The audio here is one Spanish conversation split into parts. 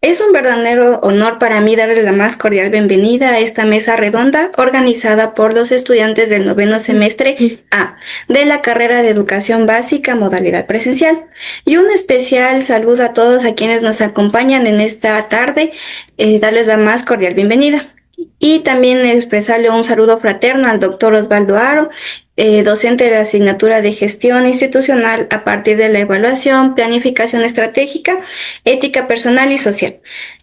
Es un verdadero honor para mí darles la más cordial bienvenida a esta mesa redonda organizada por los estudiantes del noveno semestre A de la carrera de Educación Básica modalidad presencial. Y un especial saludo a todos a quienes nos acompañan en esta tarde, darles la más cordial bienvenida. Y también expresarle un saludo fraterno al doctor Osvaldo Aro, docente de la asignatura de Gestión Institucional a partir de la evaluación, planificación estratégica, ética personal y social,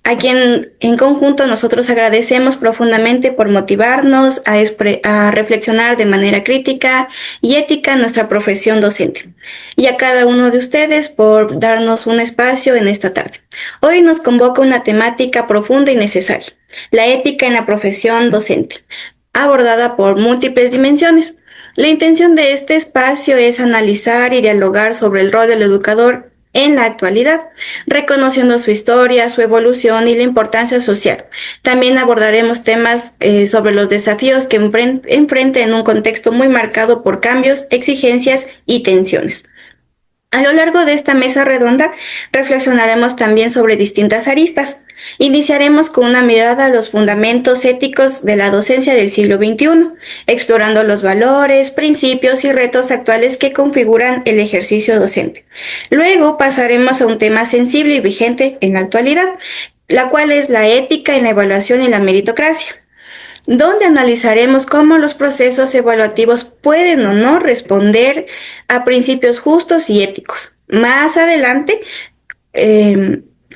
a quien en conjunto nosotros agradecemos profundamente por motivarnos a reflexionar de manera crítica y ética nuestra profesión docente, y a cada uno de ustedes por darnos un espacio en esta tarde. Hoy nos convoca una temática profunda y necesaria, la ética en la profesión docente, abordada por múltiples dimensiones. La intención de este espacio es analizar y dialogar sobre el rol del educador en la actualidad, reconociendo su historia, su evolución y la importancia social. También abordaremos temas sobre los desafíos que enfrenta en un contexto muy marcado por cambios, exigencias y tensiones. A lo largo de esta mesa redonda reflexionaremos también sobre distintas aristas. Iniciaremos con una mirada a los fundamentos éticos de la docencia del siglo XXI, explorando los valores, principios y retos actuales que configuran el ejercicio docente. Luego pasaremos a un tema sensible y vigente en la actualidad, la cual es la ética en la evaluación y la meritocracia, donde analizaremos cómo los procesos evaluativos pueden o no responder a principios justos y éticos. Más adelante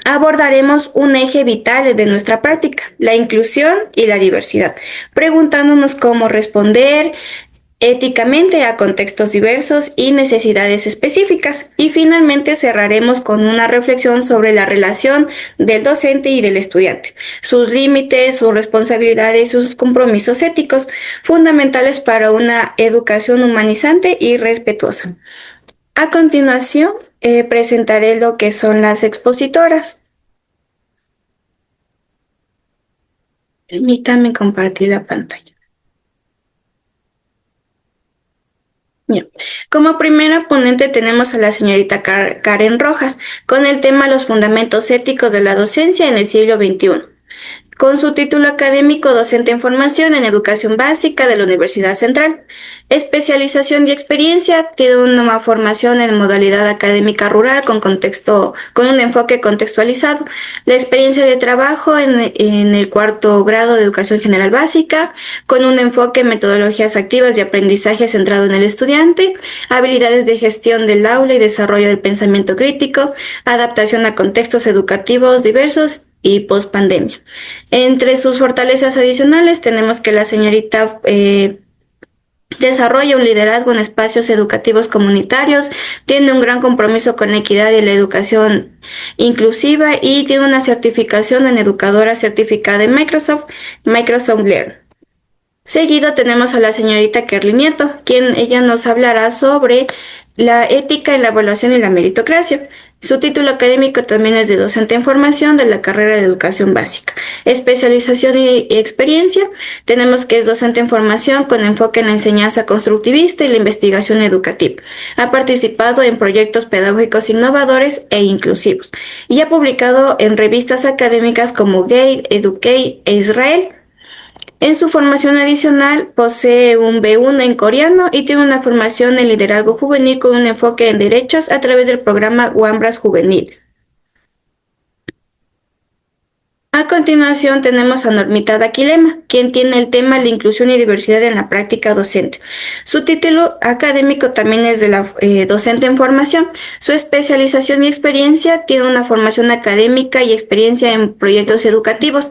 abordaremos un eje vital de nuestra práctica, la inclusión y la diversidad, preguntándonos cómo responder éticamente a contextos diversos y necesidades específicas. Y finalmente cerraremos con una reflexión sobre la relación del docente y del estudiante, sus límites, sus responsabilidades y sus compromisos éticos fundamentales para una educación humanizante y respetuosa. A continuación, presentaré lo que son las expositoras. Permítame compartir la pantalla. Bien. Como primera ponente tenemos a la señorita Karen Rojas, con el tema Los fundamentos éticos de la docencia en el siglo XXI, con su título académico Docente en Formación en Educación Básica de la Universidad Central. Especialización y experiencia, tiene una formación en modalidad académica rural con un enfoque contextualizado. La experiencia de trabajo en el cuarto grado de Educación General Básica, con un enfoque en metodologías activas de aprendizaje centrado en el estudiante, habilidades de gestión del aula y desarrollo del pensamiento crítico, adaptación a contextos educativos diversos y post-pandemia. Entre sus fortalezas adicionales tenemos que la señorita desarrolla un liderazgo en espacios educativos comunitarios, tiene un gran compromiso con la equidad y la educación inclusiva y tiene una certificación en educadora certificada en Microsoft Learn. Seguido tenemos a la señorita Kerly Nieto, quien ella nos hablará sobre la ética en la evaluación y la meritocracia. Su título académico también es de docente en formación de la carrera de educación básica. Especialización y experiencia, tenemos que es docente en formación con enfoque en la enseñanza constructivista y la investigación educativa. Ha participado en proyectos pedagógicos innovadores e inclusivos y ha publicado en revistas académicas como Gate, Educate e Israel. En su formación adicional posee un B1 en coreano y tiene una formación en liderazgo juvenil con un enfoque en derechos a través del programa Wambras Juveniles. A continuación tenemos a Normita Daquilema, quien tiene el tema La inclusión y diversidad en la práctica docente. Su título académico también es de la docente en formación. Su especialización y experiencia, tiene una formación académica y experiencia en proyectos educativos,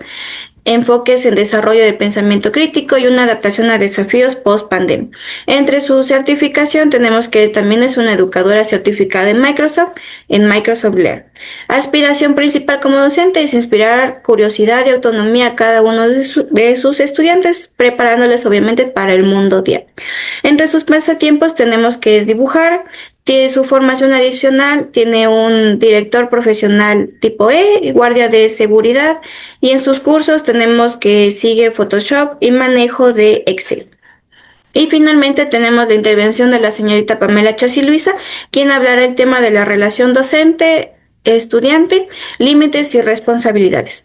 enfoques en desarrollo del pensamiento crítico y una adaptación a desafíos post-pandemia. Entre su certificación tenemos que también es una educadora certificada en Microsoft Learn. Aspiración principal como docente es inspirar curiosidad y autonomía a cada uno de sus estudiantes, preparándoles obviamente para el mundo diario. Entre sus pasatiempos tenemos que es dibujar. Tiene su formación adicional, tiene un director profesional tipo E, guardia de seguridad, y en sus cursos tenemos que sigue Photoshop y manejo de Excel. Y finalmente tenemos la intervención de la señorita Pamela Chasi Luisa, quien hablará el tema de la relación docente estudiante, límites y responsabilidades.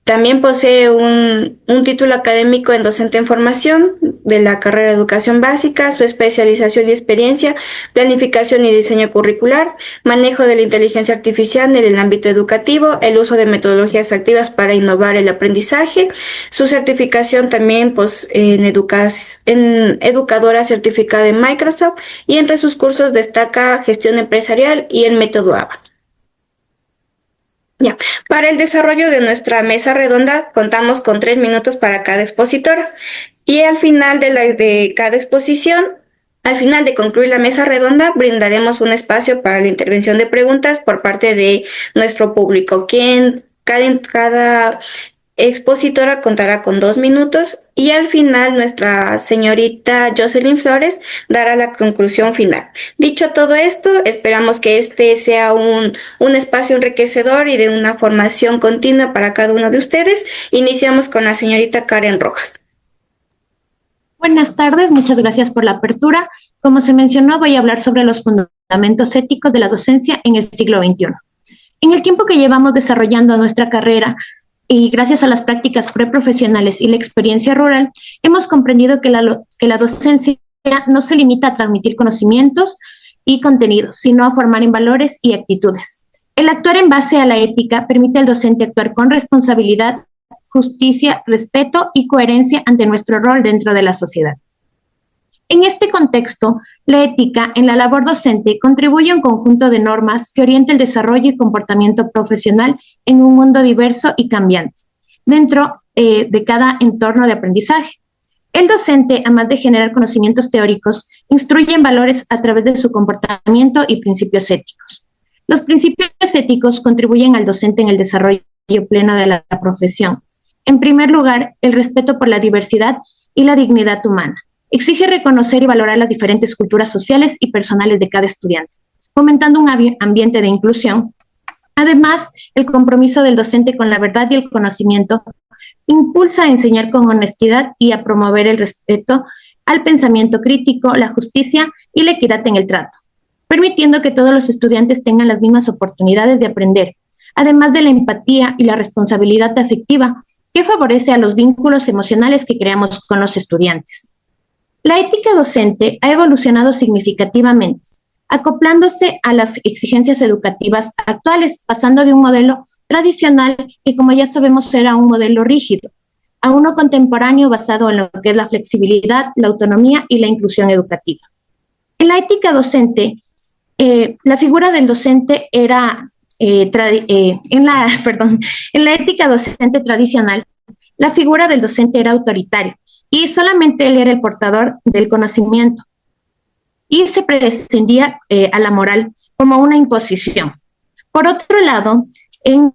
También posee un título académico en docente en formación de la carrera de educación básica, su especialización y experiencia, planificación y diseño curricular, manejo de la inteligencia artificial en el ámbito educativo, el uso de metodologías activas para innovar el aprendizaje, su certificación también en educadora certificada en Microsoft y entre sus cursos destaca gestión empresarial y el método ABA. Ya. Para el desarrollo de nuestra mesa redonda contamos con 3 minutos para cada expositora y al final de cada exposición, al final de concluir la mesa redonda, brindaremos un espacio para la intervención de preguntas por parte de nuestro público, quien cada expositora contará con 2 minutos y al final nuestra señorita Jocelyn Flores dará la conclusión final. Dicho todo esto, esperamos que este sea un espacio enriquecedor y de una formación continua para cada uno de ustedes. Iniciamos con la señorita Karen Rojas. Buenas tardes, muchas gracias por la apertura. Como se mencionó, voy a hablar sobre los fundamentos éticos de la docencia en el siglo XXI. En el tiempo que llevamos desarrollando nuestra carrera, y gracias a las prácticas preprofesionales y la experiencia rural, hemos comprendido que la docencia no se limita a transmitir conocimientos y contenidos, sino a formar en valores y actitudes. El actuar en base a la ética permite al docente actuar con responsabilidad, justicia, respeto y coherencia ante nuestro rol dentro de la sociedad. En este contexto, la ética en la labor docente contribuye a un conjunto de normas que orienta el desarrollo y comportamiento profesional en un mundo diverso y cambiante, dentro de cada entorno de aprendizaje. El docente, además de generar conocimientos teóricos, instruye en valores a través de su comportamiento y principios éticos. Los principios éticos contribuyen al docente en el desarrollo pleno de la profesión. En primer lugar, el respeto por la diversidad y la dignidad humana. Exige reconocer y valorar las diferentes culturas sociales y personales de cada estudiante, fomentando un ambiente de inclusión. Además, el compromiso del docente con la verdad y el conocimiento impulsa a enseñar con honestidad y a promover el respeto al pensamiento crítico, la justicia y la equidad en el trato, permitiendo que todos los estudiantes tengan las mismas oportunidades de aprender, además de la empatía y la responsabilidad afectiva que favorece a los vínculos emocionales que creamos con los estudiantes. La ética docente ha evolucionado significativamente, acoplándose a las exigencias educativas actuales, pasando de un modelo tradicional que, como ya sabemos, era un modelo rígido, a uno contemporáneo basado en lo que es la flexibilidad, la autonomía y la inclusión educativa. En la ética docente, la figura del docente era, en la ética docente tradicional, la figura del docente era autoritaria, y solamente él era el portador del conocimiento. Y se prescindía a la moral como una imposición. Por otro lado, en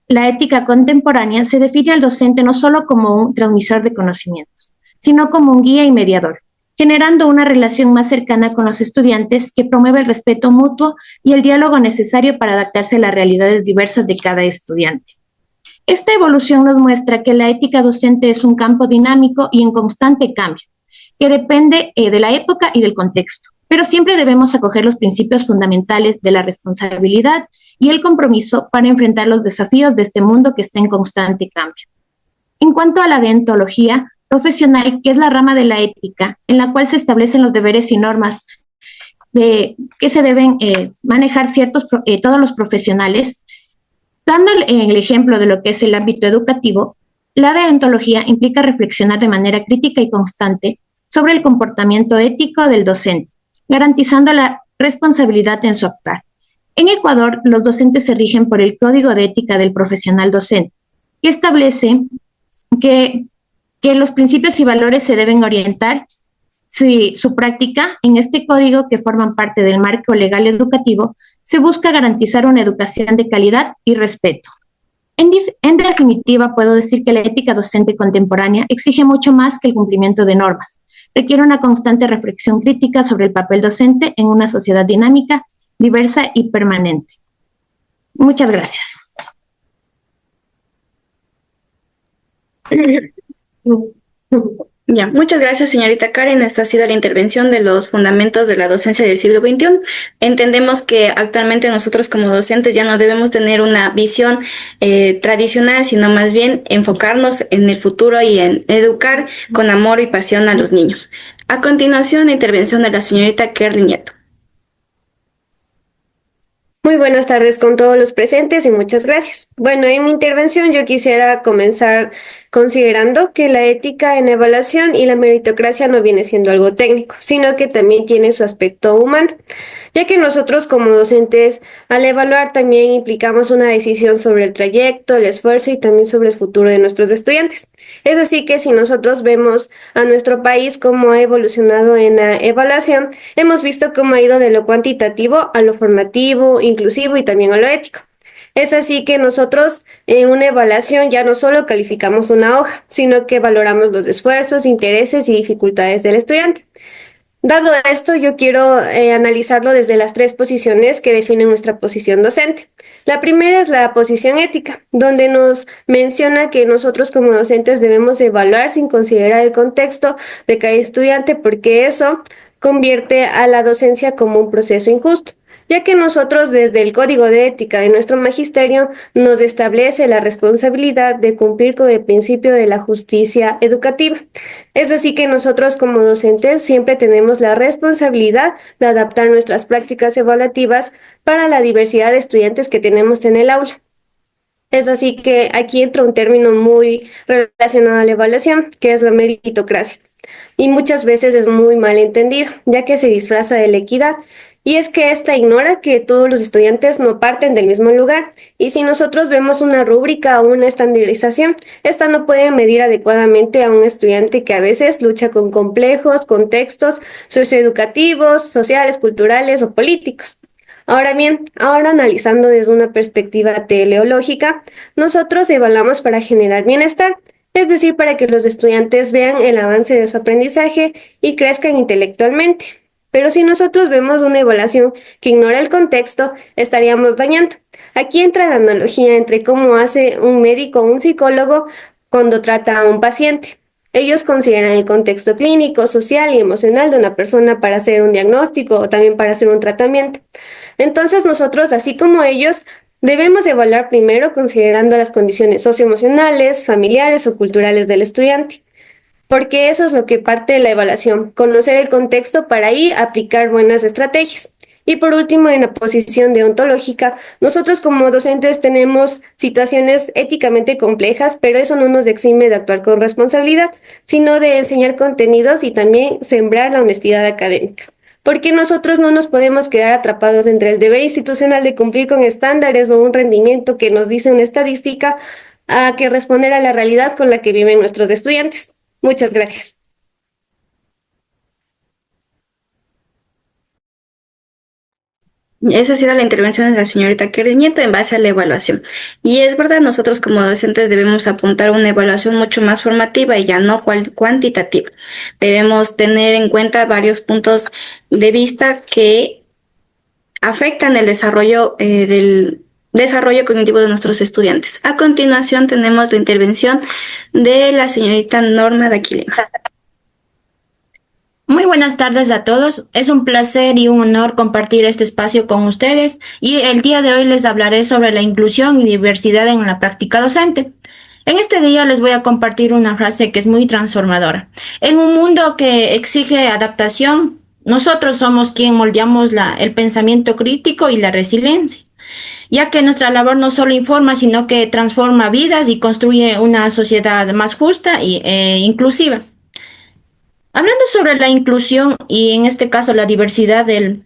la ética contemporánea se define al docente no solo como un transmisor de conocimientos, sino como un guía y mediador, generando una relación más cercana con los estudiantes que promueve el respeto mutuo y el diálogo necesario para adaptarse a las realidades diversas de cada estudiante. Esta evolución nos muestra que la ética docente es un campo dinámico y en constante cambio, que depende de la época y del contexto, pero siempre debemos acoger los principios fundamentales de la responsabilidad y el compromiso para enfrentar los desafíos de este mundo que está en constante cambio. En cuanto a la deontología profesional, que es la rama de la ética, en la cual se establecen los deberes y normas que se deben manejar todos los profesionales, dando el ejemplo de lo que es el ámbito educativo, la deontología implica reflexionar de manera crítica y constante sobre el comportamiento ético del docente, garantizando la responsabilidad en su actuar. En Ecuador, los docentes se rigen por el Código de Ética del Profesional Docente, que establece que los principios y valores se deben orientar su práctica. En este código, que forman parte del marco legal educativo, se busca garantizar una educación de calidad y respeto. En definitiva, puedo decir que la ética docente contemporánea exige mucho más que el cumplimiento de normas. Requiere una constante reflexión crítica sobre el papel docente en una sociedad dinámica, diversa y permanente. Muchas gracias. Ya, muchas gracias, señorita Karen. Esta ha sido la intervención de los fundamentos de la docencia del siglo XXI. Entendemos que actualmente nosotros como docentes ya no debemos tener una visión tradicional, sino más bien enfocarnos en el futuro y en educar con amor y pasión a los niños. A continuación, la intervención de la señorita Kerly Nieto. Muy buenas tardes con todos los presentes y muchas gracias. Bueno, en mi intervención yo quisiera comenzar considerando que la ética en evaluación y la meritocracia no viene siendo algo técnico, sino que también tiene su aspecto humano, ya que nosotros como docentes al evaluar también implicamos una decisión sobre el trayecto, el esfuerzo y también sobre el futuro de nuestros estudiantes. Es así que si nosotros vemos a nuestro país cómo ha evolucionado en la evaluación, hemos visto cómo ha ido de lo cuantitativo a lo formativo, inclusivo y también a lo ético. Es así que nosotros en una evaluación ya no solo calificamos una hoja, sino que valoramos los esfuerzos, intereses y dificultades del estudiante. Dado esto, yo quiero analizarlo desde las tres posiciones que definen nuestra posición docente. La primera es la posición ética, donde nos menciona que nosotros como docentes debemos evaluar sin considerar el contexto de cada estudiante, porque eso convierte a la docencia como un proceso injusto, ya que nosotros desde el Código de Ética de nuestro magisterio nos establece la responsabilidad de cumplir con el principio de la justicia educativa. Es así que nosotros como docentes siempre tenemos la responsabilidad de adaptar nuestras prácticas evaluativas para la diversidad de estudiantes que tenemos en el aula. Es así que aquí entra un término muy relacionado a la evaluación, que es la meritocracia. Y muchas veces es muy mal entendido, ya que se disfraza de la equidad. Y es que esta ignora que todos los estudiantes no parten del mismo lugar. Y si nosotros vemos una rúbrica o una estandarización, esta no puede medir adecuadamente a un estudiante que a veces lucha con complejos contextos socioeducativos, sociales, culturales o políticos. Ahora bien, ahora analizando desde una perspectiva teleológica, nosotros evaluamos para generar bienestar, es decir, para que los estudiantes vean el avance de su aprendizaje y crezcan intelectualmente. Pero si nosotros vemos una evaluación que ignora el contexto, estaríamos dañando. Aquí entra la analogía entre cómo hace un médico o un psicólogo cuando trata a un paciente. Ellos consideran el contexto clínico, social y emocional de una persona para hacer un diagnóstico o también para hacer un tratamiento. Entonces nosotros, así como ellos, debemos evaluar primero considerando las condiciones socioemocionales, familiares o culturales del estudiante, porque eso es lo que parte de la evaluación, conocer el contexto para ahí aplicar buenas estrategias. Y por último, en la posición deontológica, nosotros como docentes tenemos situaciones éticamente complejas, pero eso no nos exime de actuar con responsabilidad, sino de enseñar contenidos y también sembrar la honestidad académica. Porque nosotros no nos podemos quedar atrapados entre el deber institucional de cumplir con estándares o un rendimiento que nos dice una estadística a que responder a la realidad con la que viven nuestros estudiantes. Muchas gracias. Esa ha sido la intervención de la señorita Kerry Nieto en base a la evaluación. Y es verdad, nosotros como docentes debemos apuntar a una evaluación mucho más formativa y ya no cuantitativa. Debemos tener en cuenta varios puntos de vista que afectan el desarrollo del desarrollo cognitivo de nuestros estudiantes. A continuación tenemos la intervención de la señorita Norma Daquilema. Muy buenas tardes a todos. Es un placer y un honor compartir este espacio con ustedes y el día de hoy les hablaré sobre la inclusión y diversidad en la práctica docente. En este día les voy a compartir una frase que es muy transformadora. En un mundo que exige adaptación, nosotros somos quien moldeamos el pensamiento crítico y la resiliencia, ya que nuestra labor no solo informa, sino que transforma vidas y construye una sociedad más justa e inclusiva. Hablando sobre la inclusión y en este caso la diversidad de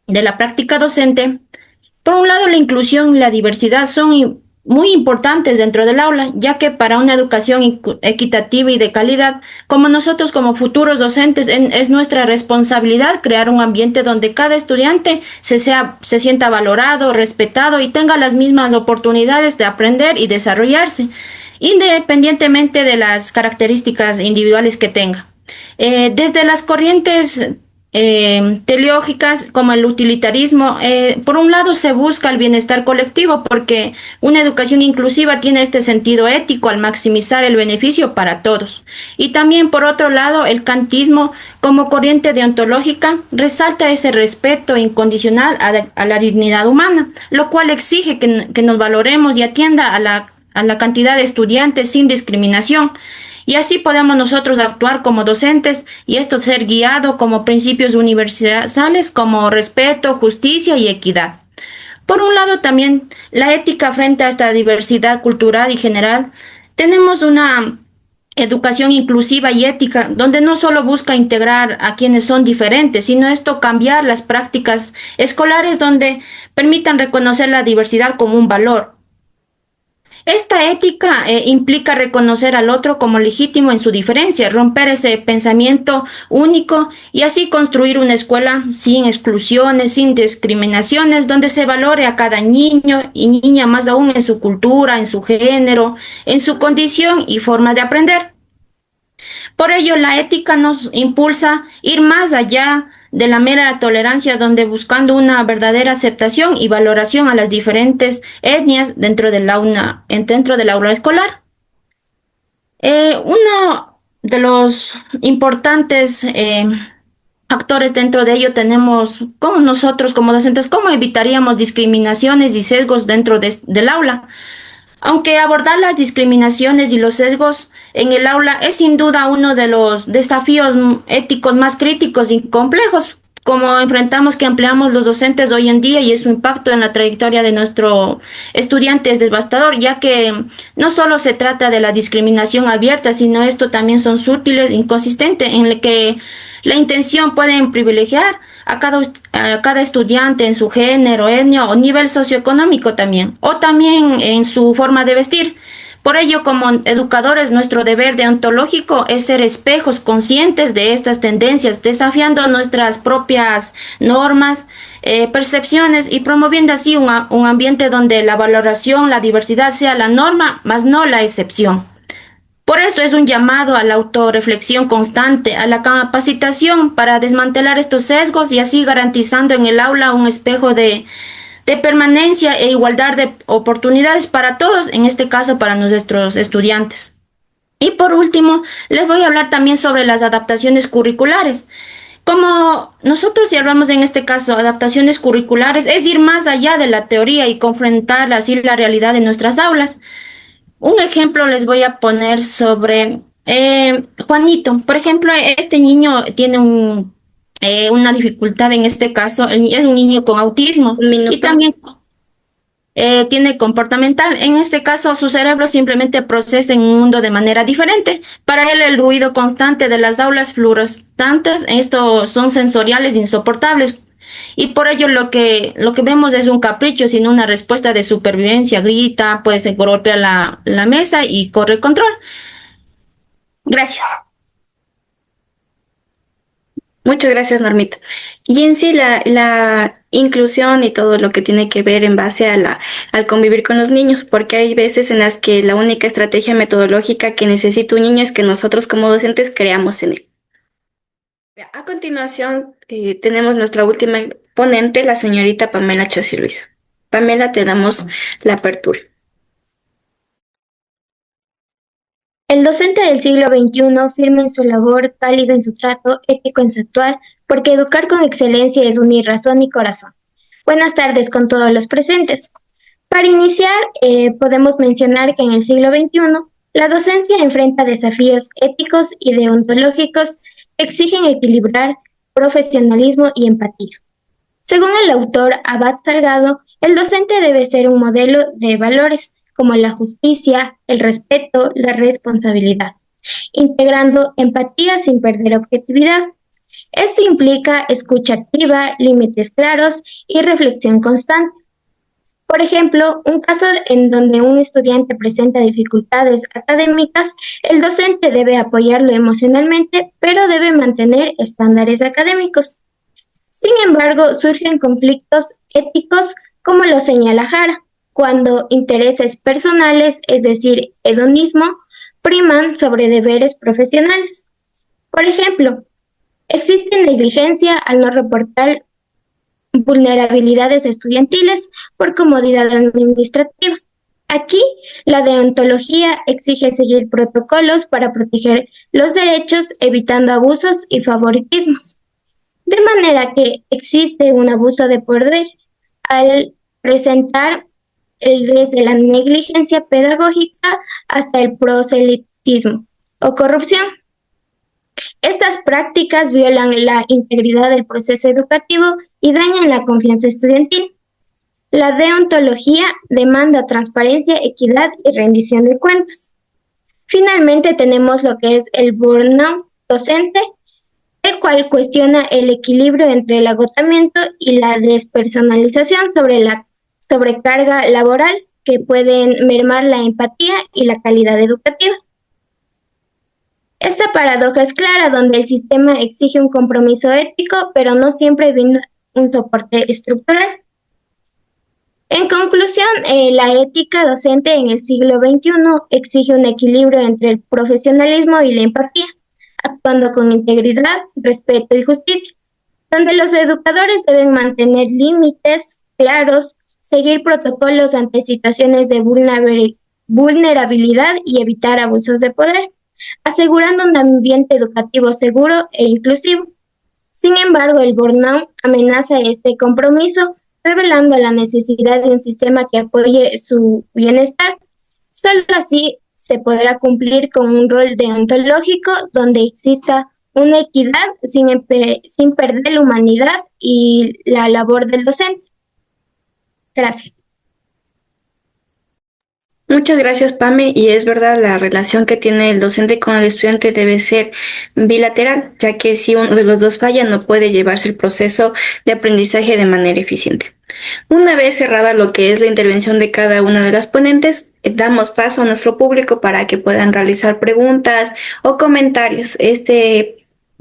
la práctica docente, por un lado la inclusión y la diversidad son muy importantes dentro del aula, ya que para una educación equitativa y de calidad, como nosotros como futuros docentes, es nuestra responsabilidad crear un ambiente donde cada estudiante se sienta valorado, respetado y tenga las mismas oportunidades de aprender y desarrollarse, independientemente de las características individuales que tenga. Desde las corrientes teleológicas como el utilitarismo. Por un lado se busca el bienestar colectivo porque una educación inclusiva tiene este sentido ético al maximizar el beneficio para todos. Y también por otro lado el kantismo como corriente deontológica resalta ese respeto incondicional a la dignidad humana, lo cual exige que nos valoremos y atienda a la cantidad de estudiantes sin discriminación. Y así podemos nosotros actuar como docentes y esto ser guiado como principios universales como respeto, justicia y equidad. Por un lado también la ética frente a esta diversidad cultural y general. Tenemos una educación inclusiva y ética donde no solo busca integrar a quienes son diferentes, sino esto cambiar las prácticas escolares donde permitan reconocer la diversidad como un valor. Esta ética implica reconocer al otro como legítimo en su diferencia, romper ese pensamiento único y así construir una escuela sin exclusiones, sin discriminaciones, donde se valore a cada niño y niña más aún en su cultura, en su género, en su condición y forma de aprender. Por ello, la ética nos impulsa a ir más allá de la mera tolerancia, donde buscando una verdadera aceptación y valoración a las diferentes etnias dentro del aula escolar. Uno de los importantes factores dentro de ello tenemos, como nosotros como docentes, cómo evitaríamos discriminaciones y sesgos dentro del aula. Aunque abordar las discriminaciones y los sesgos en el aula es sin duda uno de los desafíos éticos más críticos y complejos, como enfrentamos que empleamos los docentes hoy en día y su impacto en la trayectoria de nuestro estudiante es devastador, ya que no solo se trata de la discriminación abierta, sino esto también son sutiles, inconsistentes, en el que la intención puede privilegiar a cada estudiante en su género, etnia o nivel socioeconómico también, o también en su forma de vestir. Por ello, como educadores, nuestro deber deontológico es ser espejos conscientes de estas tendencias, desafiando nuestras propias normas, percepciones y promoviendo así un ambiente donde la valoración, la diversidad sea la norma, más no la excepción. Por eso es un llamado a la autorreflexión constante, a la capacitación para desmantelar estos sesgos y así garantizando en el aula un espejo de permanencia e igualdad de oportunidades para todos, en este caso para nuestros estudiantes. Y por último, les voy a hablar también sobre las adaptaciones curriculares. Como nosotros si hablamos en este caso adaptaciones curriculares, es ir más allá de la teoría y confrontar así la realidad de nuestras aulas. Un ejemplo les voy a poner sobre Juanito. Por ejemplo, este niño tiene una dificultad en este caso, es un niño con autismo y también tiene comportamental. En este caso, su cerebro simplemente procesa en un mundo de manera diferente. Para él, el ruido constante de las aulas fluorescentes, esto son sensoriales insoportables. Y por ello lo que vemos es un capricho, sino una respuesta de supervivencia. Grita, pues se golpea la mesa y corre el control. Gracias. Muchas gracias, Normita. Y en sí la inclusión y todo lo que tiene que ver en base a al convivir con los niños, porque hay veces en las que la única estrategia metodológica que necesita un niño es que nosotros como docentes creamos en él. A continuación, tenemos nuestra última ponente, la señorita Pamela Chossi Luisa. Pamela, te damos la apertura. El docente del siglo XXI firme en su labor, cálido en su trato, ético en su actuar, porque educar con excelencia es unir razón y corazón. Buenas tardes con todos los presentes. Para iniciar, podemos mencionar que en el siglo XXI, la docencia enfrenta desafíos éticos y deontológicos que exigen equilibrar profesionalismo y empatía. Según el autor Abad Salgado, el docente debe ser un modelo de valores como la justicia, el respeto, la responsabilidad, integrando empatía sin perder objetividad. Esto implica escucha activa, límites claros y reflexión constante. Por ejemplo, un caso en donde un estudiante presenta dificultades académicas, el docente debe apoyarlo emocionalmente, pero debe mantener estándares académicos. Sin embargo, surgen conflictos éticos, como lo señala Jara, cuando intereses personales, es decir, hedonismo, priman sobre deberes profesionales. Por ejemplo, Existe negligencia al no reportar vulnerabilidades estudiantiles por comodidad administrativa. Aquí, la deontología exige seguir protocolos para proteger los derechos, evitando abusos y favoritismos. De manera que existe un abuso de poder al presentar desde la negligencia pedagógica hasta el proselitismo o corrupción. Estas prácticas violan la integridad del proceso educativo y dañan la confianza estudiantil. La deontología demanda transparencia, equidad y rendición de cuentas. Finalmente tenemos lo que es el burnout docente, el cual cuestiona el equilibrio entre el agotamiento y la despersonalización sobre la sobrecarga laboral que pueden mermar la empatía y la calidad educativa. Esta paradoja es clara, donde el sistema exige un compromiso ético, pero no siempre brinda un soporte estructural. En conclusión, la ética docente en el siglo XXI exige un equilibrio entre el profesionalismo y la empatía, actuando con integridad, respeto y justicia, donde los educadores deben mantener límites claros, seguir protocolos ante situaciones de vulnerabilidad y evitar abusos de poder, asegurando un ambiente educativo seguro e inclusivo. Sin embargo, el burnout amenaza este compromiso, revelando la necesidad de un sistema que apoye su bienestar. Solo así se podrá cumplir con un rol deontológico donde exista una equidad sin perder la humanidad y la labor del docente. Gracias. Muchas gracias, Pame. Y es verdad, la relación que tiene el docente con el estudiante debe ser bilateral, ya que si uno de los dos falla, no puede llevarse el proceso de aprendizaje de manera eficiente. Una vez cerrada lo que es la intervención de cada una de las ponentes, damos paso a nuestro público para que puedan realizar preguntas o comentarios.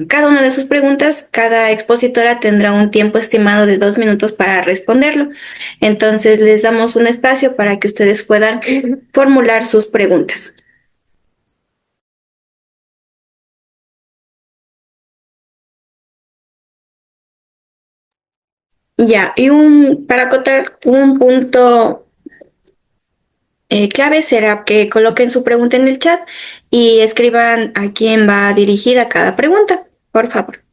Cada una de sus preguntas, cada expositora tendrá un tiempo estimado de 2 minutos para responderlo. Entonces, les damos un espacio para que ustedes puedan formular sus preguntas. Ya, y para acotar un punto clave será que coloquen su pregunta en el chat y escriban a quién va dirigida cada pregunta, por favor.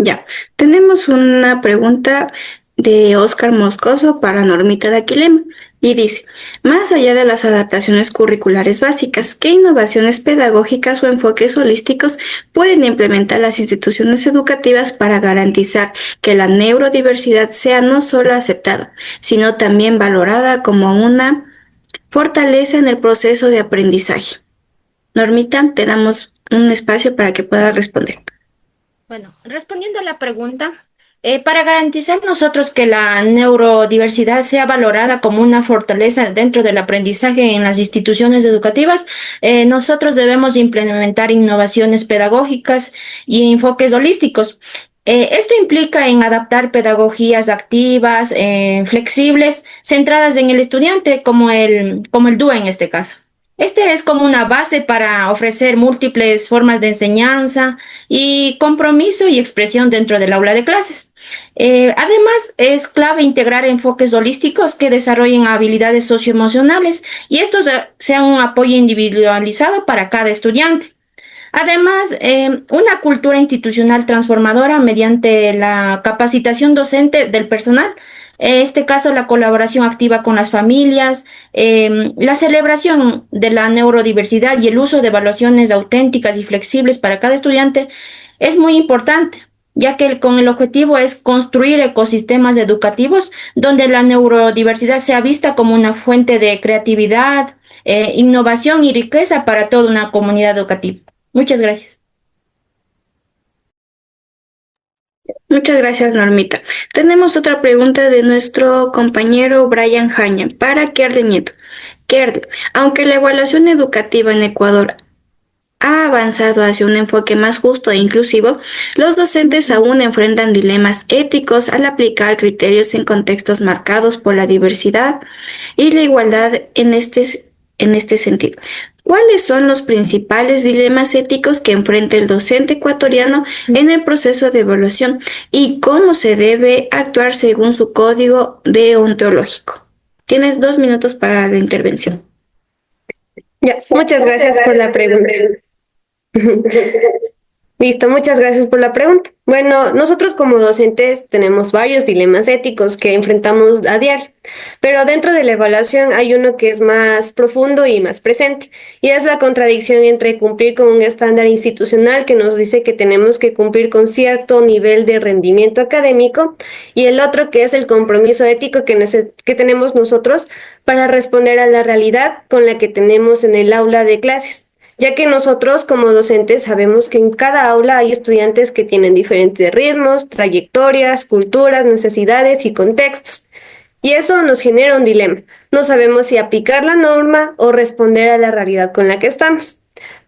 Ya, tenemos una pregunta de Óscar Moscoso para Normita de Aquilema y dice, más allá de las adaptaciones curriculares básicas, ¿qué innovaciones pedagógicas o enfoques holísticos pueden implementar las instituciones educativas para garantizar que la neurodiversidad sea no solo aceptada, sino también valorada como una fortaleza en el proceso de aprendizaje? Normita, te damos un espacio para que puedas responder. Bueno, respondiendo a la pregunta, para garantizar nosotros que la neurodiversidad sea valorada como una fortaleza dentro del aprendizaje en las instituciones educativas, nosotros debemos implementar innovaciones pedagógicas y enfoques holísticos. Esto implica en adaptar pedagogías activas, flexibles, centradas en el estudiante, como el DUA en este caso. Este es como una base para ofrecer múltiples formas de enseñanza y compromiso y expresión dentro del aula de clases. Además, es clave integrar enfoques holísticos que desarrollen habilidades socioemocionales y estos sean un apoyo individualizado para cada estudiante. Además, una cultura institucional transformadora mediante la capacitación docente del personal, en este caso la colaboración activa con las familias, la celebración de la neurodiversidad y el uso de evaluaciones auténticas y flexibles para cada estudiante es muy importante. ya que con el objetivo es construir ecosistemas educativos donde la neurodiversidad sea vista como una fuente de creatividad, innovación y riqueza para toda una comunidad educativa. Muchas gracias. Muchas gracias, Normita. Tenemos otra pregunta de nuestro compañero Brian Jaña para Kerly Nieto. Kerly, aunque la evaluación educativa en Ecuador ha avanzado hacia un enfoque más justo e inclusivo, los docentes aún enfrentan dilemas éticos al aplicar criterios en contextos marcados por la diversidad y la igualdad en este sentido. ¿Cuáles son los principales dilemas éticos que enfrenta el docente ecuatoriano en el proceso de evaluación y cómo se debe actuar según su código deontológico? Tienes 2 minutos para la intervención. Ya, muchas gracias por la pregunta. Listo, muchas gracias por la pregunta. Bueno, nosotros como docentes tenemos varios dilemas éticos que enfrentamos a diario, pero dentro de la evaluación hay uno que es más profundo y más presente, y es la contradicción entre cumplir con un estándar institucional que nos dice que tenemos que cumplir con cierto nivel de rendimiento académico, y el otro que es el compromiso ético que tenemos nosotros para responder a la realidad con la que tenemos en el aula de clases, ya que nosotros como docentes sabemos que en cada aula hay estudiantes que tienen diferentes ritmos, trayectorias, culturas, necesidades y contextos. Y eso nos genera un dilema. No sabemos si aplicar la norma o responder a la realidad con la que estamos.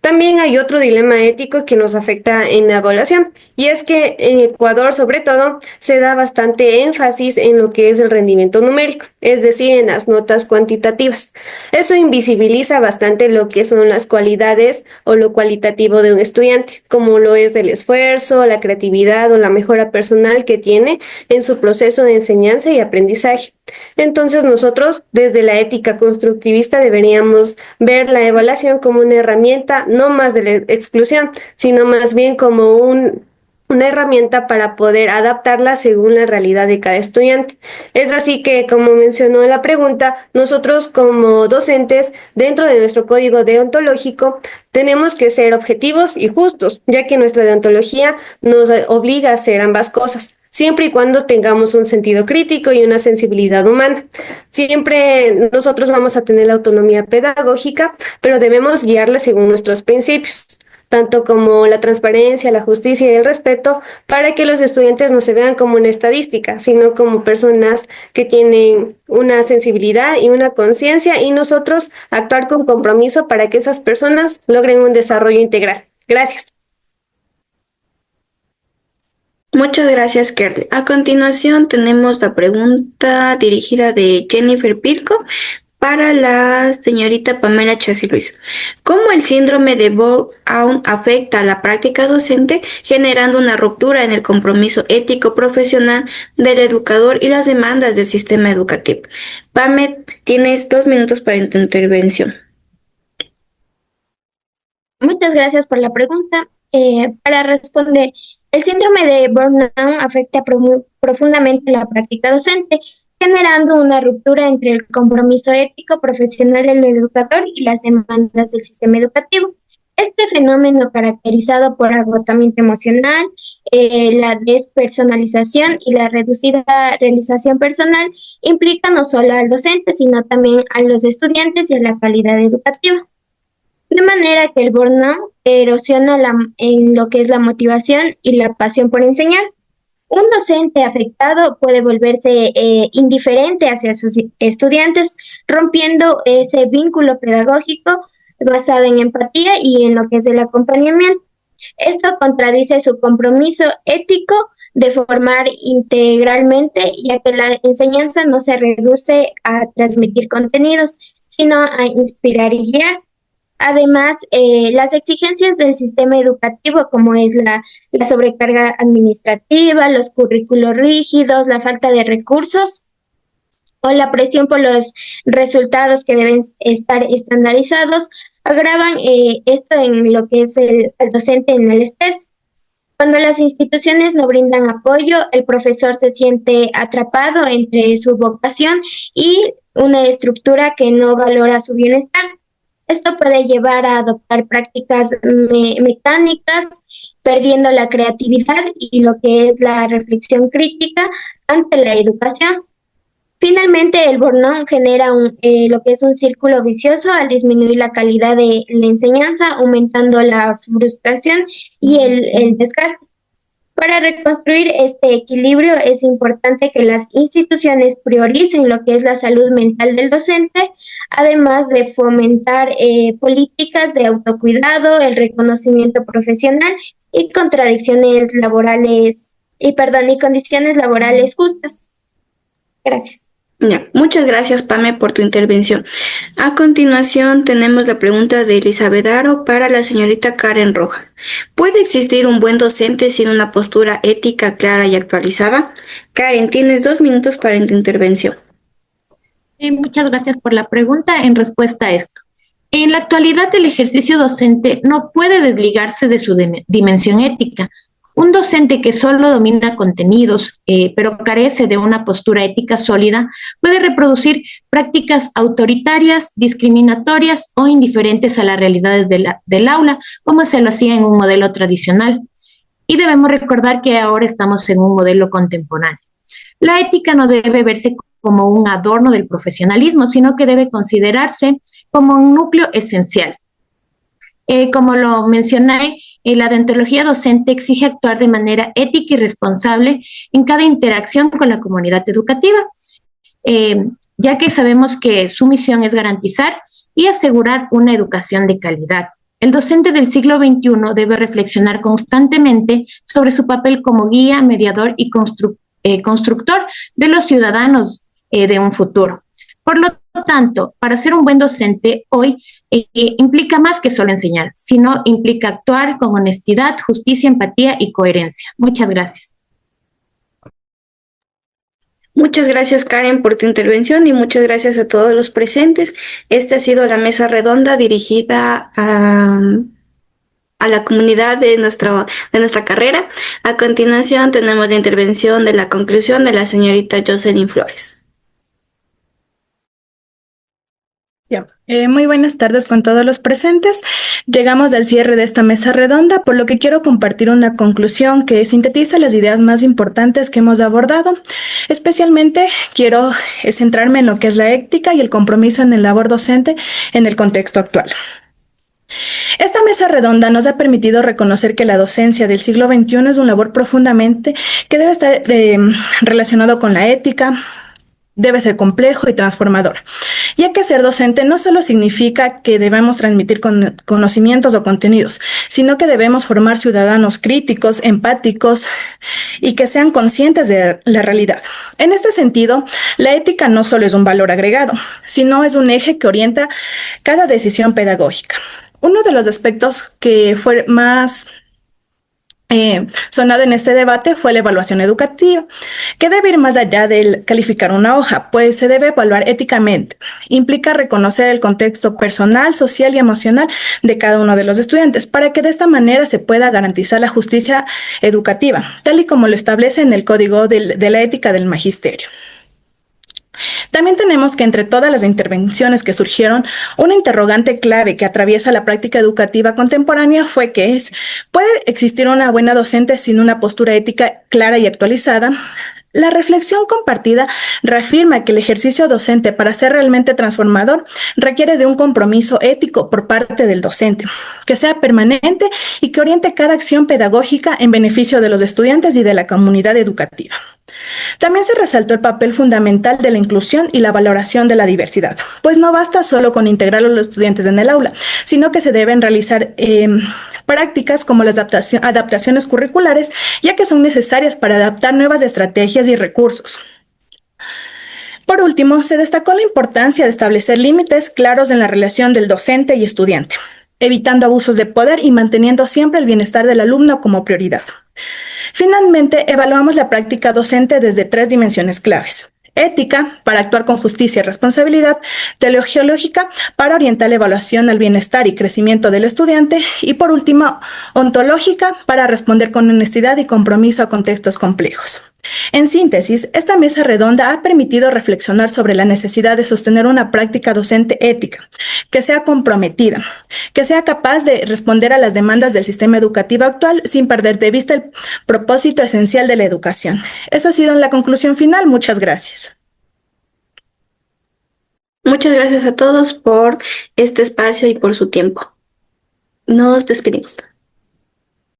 También hay otro dilema ético que nos afecta en la evaluación, y es que en Ecuador, sobre todo, se da bastante énfasis en lo que es el rendimiento numérico, es decir, en las notas cuantitativas. Eso invisibiliza bastante lo que son las cualidades o lo cualitativo de un estudiante, como lo es del esfuerzo, la creatividad o la mejora personal que tiene en su proceso de enseñanza y aprendizaje. Entonces nosotros, desde la ética constructivista, deberíamos ver la evaluación como una herramienta no más de la exclusión, sino más bien como una herramienta para poder adaptarla según la realidad de cada estudiante. Es así que, como mencionó en la pregunta, nosotros como docentes, dentro de nuestro código deontológico, tenemos que ser objetivos y justos, ya que nuestra deontología nos obliga a hacer ambas cosas, siempre y cuando tengamos un sentido crítico y una sensibilidad humana. Siempre nosotros vamos a tener la autonomía pedagógica, pero debemos guiarla según nuestros principios, tanto como la transparencia, la justicia y el respeto, para que los estudiantes no se vean como una estadística, sino como personas que tienen una sensibilidad y una conciencia, y nosotros actuar con compromiso para que esas personas logren un desarrollo integral. Gracias. Muchas gracias, Kerly. A continuación tenemos la pregunta dirigida de Jennifer Pirco para la señorita Pamela Chassi Luis. ¿Cómo el síndrome de burnout afecta a la práctica docente, generando una ruptura en el compromiso ético profesional del educador y las demandas del sistema educativo? Pame, tienes 2 minutos para tu intervención. Muchas gracias por la pregunta. Para responder, el síndrome de burnout afecta profundamente la práctica docente, generando una ruptura entre el compromiso ético profesional del educador y las demandas del sistema educativo. Este fenómeno, caracterizado por agotamiento emocional, la despersonalización y la reducida realización personal, implica no solo al docente, sino también a los estudiantes y a la calidad educativa. De manera que el burnout erosiona en lo que es la motivación y la pasión por enseñar. Un docente afectado puede volverse indiferente hacia sus estudiantes, rompiendo ese vínculo pedagógico basado en empatía y en lo que es el acompañamiento. Esto contradice su compromiso ético de formar integralmente, ya que la enseñanza no se reduce a transmitir contenidos, sino a inspirar y guiar. Además, las exigencias del sistema educativo, como es la sobrecarga administrativa, los currículos rígidos, la falta de recursos o la presión por los resultados que deben estar estandarizados, agravan esto en lo que es el docente en el estrés. Cuando las instituciones no brindan apoyo, el profesor se siente atrapado entre su vocación y una estructura que no valora su bienestar. Esto puede llevar a adoptar prácticas mecánicas, perdiendo la creatividad y lo que es la reflexión crítica ante la educación. Finalmente, el burnout genera lo que es un círculo vicioso al disminuir la calidad de la enseñanza, aumentando la frustración y el desgaste. Para reconstruir este equilibrio es importante que las instituciones prioricen lo que es la salud mental del docente, además de fomentar políticas de autocuidado, el reconocimiento profesional y y condiciones laborales justas. Gracias. Ya, muchas gracias, Pame, por tu intervención. A continuación, tenemos la pregunta de Elizabeth Aro para la señorita Karen Rojas. ¿Puede existir un buen docente sin una postura ética clara y actualizada? Karen, tienes 2 minutos para tu intervención. Muchas gracias por la pregunta. En respuesta a esto, en la actualidad el ejercicio docente no puede desligarse de su dimensión ética. Un docente que solo domina contenidos, pero carece de una postura ética sólida, puede reproducir prácticas autoritarias, discriminatorias o indiferentes a las realidades del aula, como se lo hacía en un modelo tradicional. Y debemos recordar que ahora estamos en un modelo contemporáneo. La ética no debe verse como un adorno del profesionalismo, sino que debe considerarse como un núcleo esencial. Como lo mencioné, la deontología docente exige actuar de manera ética y responsable en cada interacción con la comunidad educativa, ya que sabemos que su misión es garantizar y asegurar una educación de calidad. El docente del siglo XXI debe reflexionar constantemente sobre su papel como guía, mediador y constructor de los ciudadanos de un futuro. Por lo tanto, para ser un buen docente hoy implica más que solo enseñar, sino implica actuar con honestidad, justicia, empatía y coherencia. Muchas gracias. Muchas gracias, Karen, por tu intervención y muchas gracias a todos los presentes. Esta ha sido la mesa redonda dirigida a la comunidad de nuestra carrera. A continuación tenemos la intervención de la conclusión de la señorita Jocelyn Flores. Muy buenas tardes con todos los presentes. Llegamos al cierre de esta mesa redonda, por lo que quiero compartir una conclusión que sintetiza las ideas más importantes que hemos abordado. Especialmente quiero centrarme en lo que es la ética y el compromiso en el labor docente en el contexto actual. Esta mesa redonda nos ha permitido reconocer que la docencia del siglo XXI es un labor profundamente que debe estar relacionado con la ética, debe ser complejo y transformador, ya que ser docente no solo significa que debemos transmitir conocimientos o contenidos, sino que debemos formar ciudadanos críticos, empáticos y que sean conscientes de la realidad. En este sentido, la ética no solo es un valor agregado, sino es un eje que orienta cada decisión pedagógica. Uno de los aspectos que fue más sonado en este debate fue la evaluación educativa, que debe ir más allá de calificar una hoja, pues se debe evaluar éticamente. Implica reconocer el contexto personal, social y emocional de cada uno de los estudiantes, para que de esta manera se pueda garantizar la justicia educativa, tal y como lo establece en el Código de la Ética del Magisterio. También tenemos que entre todas las intervenciones que surgieron, una interrogante clave que atraviesa la práctica educativa contemporánea fue que ¿puede existir una buena docente sin una postura ética clara y actualizada? La reflexión compartida reafirma que el ejercicio docente, para ser realmente transformador, requiere de un compromiso ético por parte del docente, que sea permanente y que oriente cada acción pedagógica en beneficio de los estudiantes y de la comunidad educativa. También se resaltó el papel fundamental de la inclusión y la valoración de la diversidad, pues no basta solo con integrar a los estudiantes en el aula, sino que se deben realizar prácticas como las adaptaciones curriculares, ya que son necesarias para adaptar nuevas estrategias y recursos. Por último, se destacó la importancia de establecer límites claros en la relación del docente y estudiante, evitando abusos de poder y manteniendo siempre el bienestar del alumno como prioridad. Finalmente, evaluamos la práctica docente desde 3 dimensiones claves. Ética, para actuar con justicia y responsabilidad; teleológica, para orientar la evaluación al bienestar y crecimiento del estudiante; y por último, ontológica, para responder con honestidad y compromiso a contextos complejos. En síntesis, esta mesa redonda ha permitido reflexionar sobre la necesidad de sostener una práctica docente ética, que sea comprometida, que sea capaz de responder a las demandas del sistema educativo actual sin perder de vista el propósito esencial de la educación. Eso ha sido la conclusión final. Muchas gracias. Muchas gracias a todos por este espacio y por su tiempo. Nos despedimos.